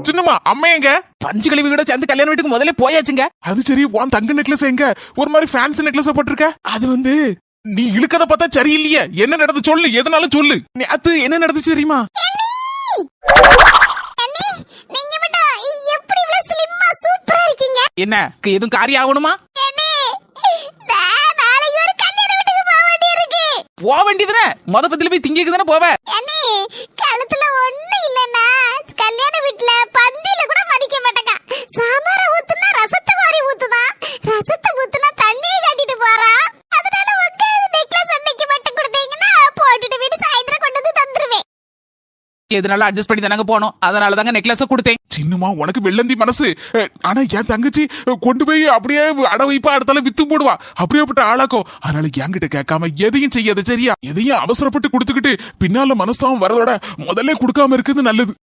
சின்னம்மா அம்மா எங்க? பஞ்சு கழிவு கூட சேர்ந்து கல்யாண வீட்டுக்கு முதல்ல போயாச்சுங்க. அது சரி, உன் தங்க நெக்லஸ் எங்க? ஒரு மாதிரி ஃபேன்சி நெக்லஸ் போட்டிருக்க. அது வந்து நீ இழுக்கத பார்த்தா சரியில்லையே. என்ன நடந்து சொல்லு, எதனாலும் சொல்லு. அது என்ன நடந்துச்சு தெரியுமா? நீங்க மட்டும் எப்படி இவ்வளவு ஸ்லிம்மா சூப்பரா இருக்கீங்க? என்ன எதுவும் காரியம் ஆகணுமா? நாளைக்கு ஒரு கல்யாண வீட்டுக்கு போக வேண்டியிருக்கு. போக வேண்டியதுனே, மொத பத்தில போய் திங்கிக்கு தானே போவ. கழுத்துல ஒண்ணு இல்லன்னா கல்யாண வீட்டுல பந்தியில கூட மதிக்க மாட்டாங்க. சாம்பார ஊத்துனா ரசத்தை வாரி ஊத்துதா, ரசத்தை ஊத்துனா தண்ணியை காட்டிட்டு போறா. அதனால உங்க நெக்லஸ் அன்னைக்கு மட்டும் கொடுத்தீங்கன்னா போட்டுட்டு வீட்டு சாயந்தரம் கொண்டு வந்து தந்துருவேன். எதனால அட்ஜஸ்ட் பண்ணி தானங்க போனோம், அதனால தாங்க நெக்லஸ் கொடுத்தேன். சின்னம்மா உனக்கு வெள்ளந்தி மனசு. ஆனா என் தங்கச்சி கொண்டு போய் அப்படியே அட வைப்பா, அடுத்தால வித்து போடுவா. அப்படியேப்பட்ட ஆளாக்கும். அதனால என்கிட்ட கேட்காம எதையும் செய்யாத, சரியா? எதையும் அவசரப்பட்டு கொடுத்துக்கிட்டு பின்னால மனஸ்தாபம் வரதோட முதல்ல கொடுக்காம இருக்குது நல்லது.